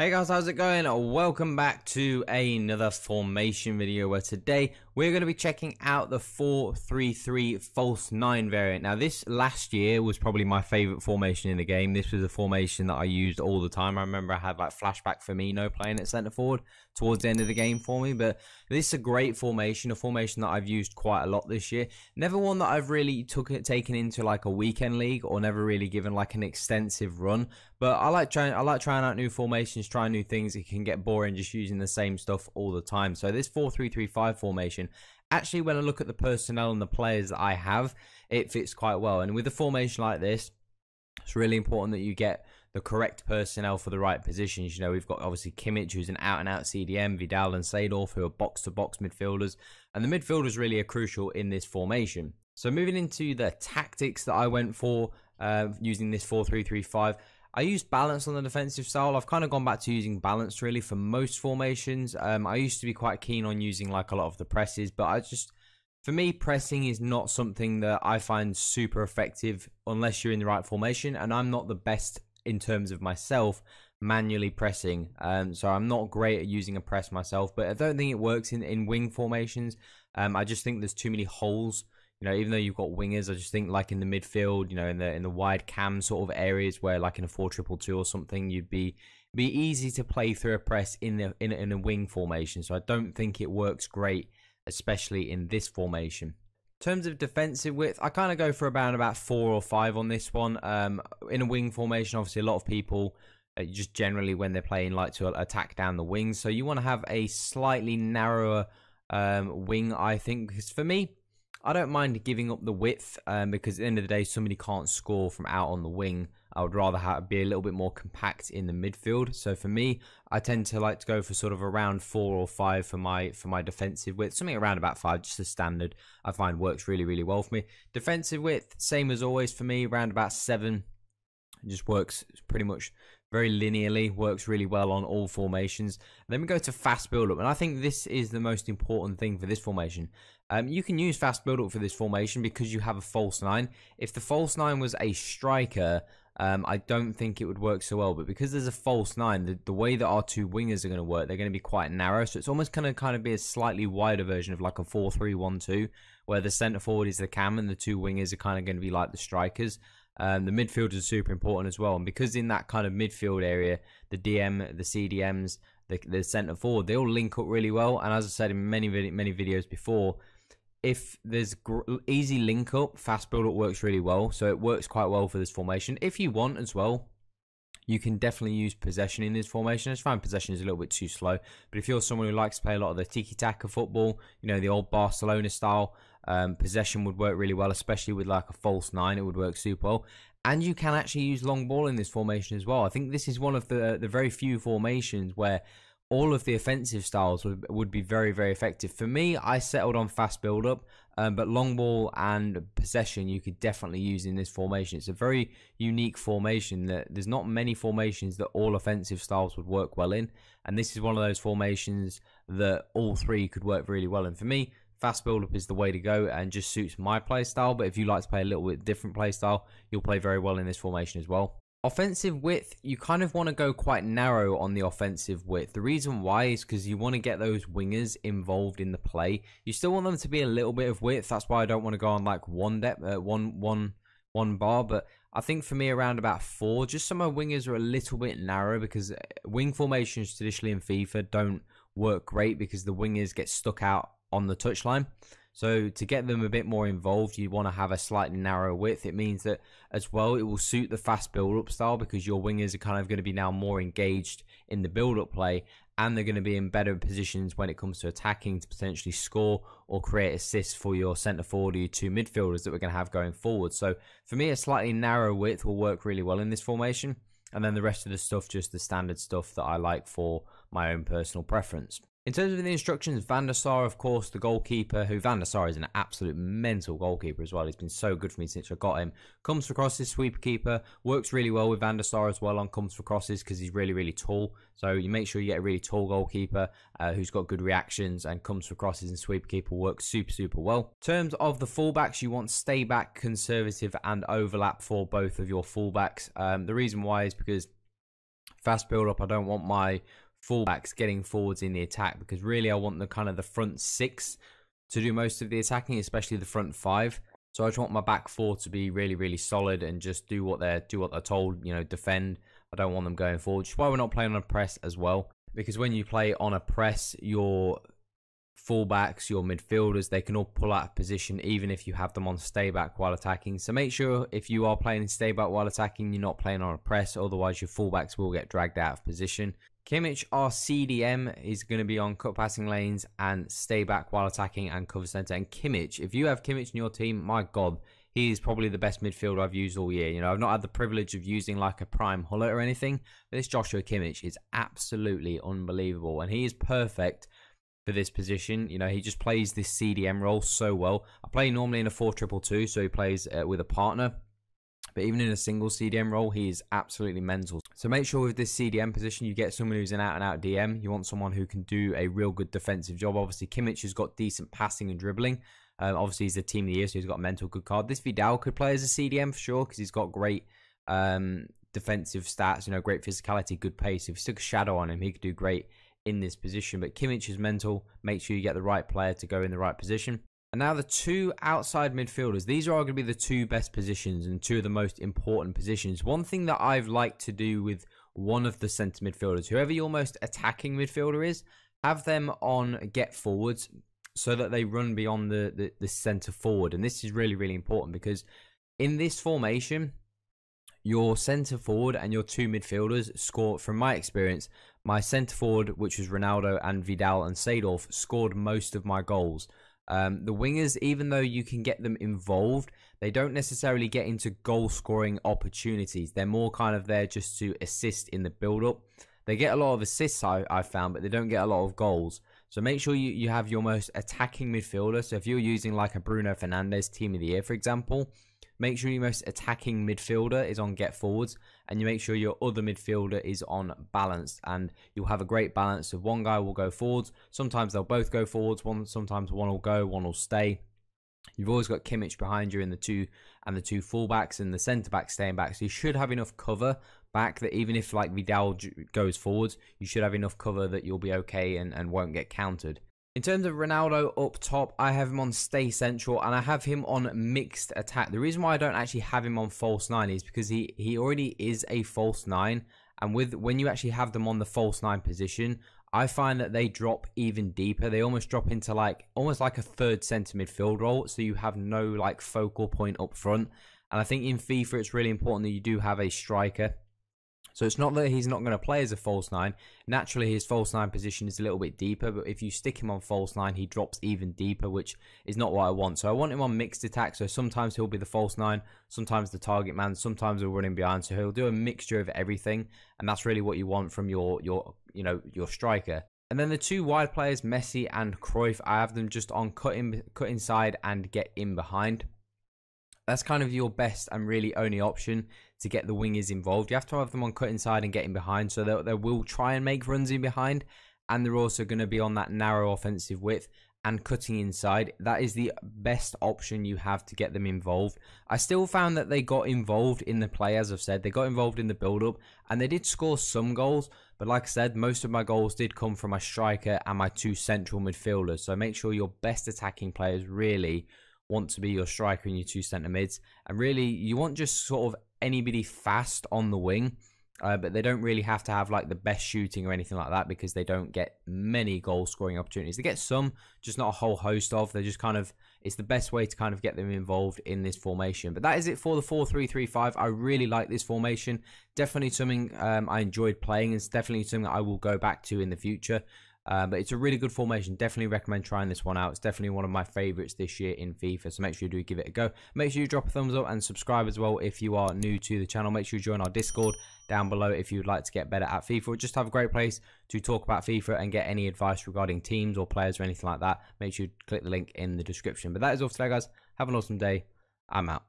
Hey guys, how's it going? Welcome back to another formation video where today we're going to be checking out the 4-3-3 false 9 variant. Now this last year was probably my favorite formation in the game. This was a formation that I used all the time. I remember I had like flashback Firmino playing at centre forward towards the end of the game for me, but this is a great formation, a formation that I've used quite a lot this year. Never one that I've really taken into like a weekend league or never really given like an extensive run, but I like trying out new formations, trying new things. It can get boring just using the same stuff all the time. So this 4-3-3-5 formation, actually when I look at the personnel and the players that I have, it fits quite well. And with a formation like this, it's really important that you get the correct personnel for the right positions. You know, we've got obviously Kimmich, who's an out-and-out CDM, Vidal and Seedorf, who are box-to-box midfielders, and the midfielders really are crucial in this formation. So moving into the tactics that I went for using this 4-3-3-5, I used balance on the defensive style. I've kind of gone back to using balance really for most formations. I used to be quite keen on using like a lot of the presses, but for me, pressing is not something that I find super effective unless you're in the right formation, and I'm not the best in terms of myself manually pressing. So I'm not great at using a press myself, but I don't think it works in wing formations. I just think there's too many holes. You know, even though you've got wingers, I just think like in the midfield, you know, in the wide cam sort of areas where like in a 4-2-2 or something, you'd be easy to play through a press in a wing formation. So I don't think it works great, especially in this formation. In terms of defensive width, I kind of go for about 4 or 5 on this one. In a wing formation, obviously a lot of people just generally when they're playing like to attack down the wings. So you want to have a slightly narrower wing, I think, because for me, I don't mind giving up the width because at the end of the day, somebody can't score from out on the wing. I would rather be a little bit more compact in the midfield. So for me, I tend to like to go for sort of around 4 or 5 for my defensive width. Something around about 5, just a standard, I find works really, really well for me. Defensive width, same as always for me, around about 7. It just works pretty much very linearly, works really well on all formations. Then we go to fast build-up, and I think this is the most important thing for this formation. You can use fast build-up for this formation because you have a false 9. If the false 9 was a striker, I don't think it would work so well, but because there's a false 9, the way that our two wingers are going to work, they're going to be quite narrow, so it's almost going to kind of be a slightly wider version of like a 4-3-1-2, where the centre forward is the cam and the two wingers are kind of going to be like the strikers. The midfielders are super important as well, and because in that kind of midfield area, the DM, the CDMs, the centre forward, they all link up really well. And as I said in many videos before, if there's easy link up, fast build up works really well. So it works quite well for this formation. If you want as well, you can definitely use possession in this formation. I just find possession is a little bit too slow. But if you're someone who likes to play a lot of the tiki-taka football, you know, the old Barcelona style, possession would work really well, especially with like a false 9. It would work super well. And you can actually use long ball in this formation as well. I think this is one of the very few formations where all of the offensive styles would be very, very effective. For me, I settled on fast build-up, but long ball and possession you could definitely use in this formation. It's a very unique formation that there's not many formations that all offensive styles would work well in, and this is one of those formations that all three could work really well in. For me, fast build-up is the way to go and just suits my play style, but if you like to play a little bit different play style, you'll play very well in this formation as well. Offensive width, you kind of want to go quite narrow on the offensive width. The reason why is because you want to get those wingers involved in the play. You still want them to be a little bit of width. That's why I don't want to go on like one bar, but I think for me around about 4, just so my wingers are a little bit narrow, because wing formations traditionally in FIFA don't work great because the wingers get stuck out on the touchline. So to get them a bit more involved, you want to have a slightly narrower width. It means that as well, it will suit the fast build-up style because your wingers are kind of going to be now more engaged in the build-up play, and they're going to be in better positions when it comes to attacking to potentially score or create assists for your centre forward or your two midfielders that we're going to have going forward. So for me, a slightly narrow width will work really well in this formation, and then the rest of the stuff, just the standard stuff that I like for my own personal preference. In terms of the instructions, Van der Sar, of course, the goalkeeper, who Van der Sar is an absolute mental goalkeeper as well. He's been so good for me since I got him. Comes for crosses, sweeper keeper. Works really well with Van der Sar as well on comes for crosses because he's really, really tall. So you make sure you get a really tall goalkeeper who's got good reactions, and comes for crosses and sweeper keeper works super, super well. In terms of the fullbacks, you want stay back, conservative, and overlap for both of your fullbacks. The reason why is because fast build up. I don't want my fullbacks getting forwards in the attack, because really I want the kind of the front six to do most of the attacking, especially the front five. So I just want my back four to be really, really solid and just do what they're told, you know, defend. I don't want them going forward, which is why we're not playing on a press as well, because when you play on a press, your fullbacks, your midfielders, they can all pull out of position even if you have them on stay back while attacking. So make sure if you are playing in stay back while attacking, you're not playing on a press, otherwise your fullbacks will get dragged out of position. Kimmich, our CDM, is going to be on cut passing lanes and stay back while attacking and cover center. And Kimmich, if you have Kimmich in your team, my God, he is probably the best midfielder I've used all year. You know, I've not had the privilege of using like a prime Hullet or anything, but this Joshua Kimmich is absolutely unbelievable, and he is perfect for this position. You know, he just plays this CDM role so well. I play normally in a 4-2-2-2, so he plays with a partner. But even in a single CDM role, he is absolutely mental. So make sure with this CDM position, you get someone who's an out-and-out DM. You want someone who can do a real good defensive job. Obviously, Kimmich has got decent passing and dribbling. Obviously, he's the team of the year, so he's got a mental good card. This Vidal could play as a CDM for sure, because he's got great defensive stats, you know, great physicality, good pace. If you took a shadow on him, he could do great in this position. But Kimmich is mental. Make sure you get the right player to go in the right position. And now the two outside midfielders. These are going to be the two best positions and two of the most important positions. One thing that I've liked to do with one of the centre midfielders, whoever your most attacking midfielder is, have them on get forwards so that they run beyond the centre forward. And this is really, really important, because in this formation, your centre forward and your two midfielders score, from my experience, my centre forward, which was Ronaldo, and Vidal and Seedorf, scored most of my goals. The wingers, even though you can get them involved, they don't necessarily get into goal scoring opportunities. They're more kind of there just to assist in the build up. They get a lot of assists, I found, but they don't get a lot of goals. So make sure you have your most attacking midfielder. So if you're using like a Bruno Fernandes team of the year, for example, make sure your most attacking midfielder is on get forwards, and you make sure your other midfielder is on balanced, and you'll have a great balance of one guy will go forwards. Sometimes they'll both go forwards. Sometimes one will go, one will stay. You've always got Kimmich behind you in the two fullbacks, and the centre back staying back. So you should have enough cover back that even if like Vidal goes forwards, you should have enough cover that you'll be okay and won't get countered. In terms of Ronaldo up top, I have him on stay central, and I have him on mixed attack. The reason why I don't actually have him on false 9 is because he already is a false 9, and when you actually have them on the false 9 position, I find that they drop even deeper. They almost drop into almost like a third centre midfield role, so you have no like focal point up front. And I think in FIFA it's really important that you do have a striker. So it's not that he's not going to play as a false 9. Naturally, his false 9 position is a little bit deeper, but if you stick him on false 9, he drops even deeper, which is not what I want. So I want him on mixed attack. So sometimes he'll be the false 9, sometimes the target man, sometimes he'll run in behind. So he'll do a mixture of everything, and that's really what you want from your striker. And then the two wide players, Messi and Cruyff, I have them just on cut inside and get in behind. That's kind of your best and really only option to get the wingers involved. You have to have them on cut inside and get in behind, so they will try and make runs in behind, and they're also going to be on that narrow offensive width and cutting inside. That is the best option you have to get them involved. I still found that they got involved in the play, as I've said. They got involved in the build-up, and they did score some goals, but like I said, most of my goals did come from my striker and my two central midfielders. So make sure your best attacking players really want to be your striker and your two centre mids, and really you want just sort of anybody fast on the wing, but they don't really have to have like the best shooting or anything like that, because they don't get many goal scoring opportunities. They get some, just not a whole host of. They're just kind of, it's the best way to kind of get them involved in this formation. But that is it for the 4-3-3-5. I really like this formation. Definitely something I enjoyed playing. It's definitely something that I will go back to in the future. But it's a really good formation. Definitely recommend trying this one out. It's definitely one of my favorites this year in FIFA. So make sure you do give it a go. Make sure you drop a thumbs up and subscribe as well if you are new to the channel. Make sure you join our Discord down below if you would like to get better at FIFA, or just have a great place to talk about FIFA and get any advice regarding teams or players or anything like that. Make sure you click the link in the description. But that is all for today, guys. Have an awesome day. I'm out.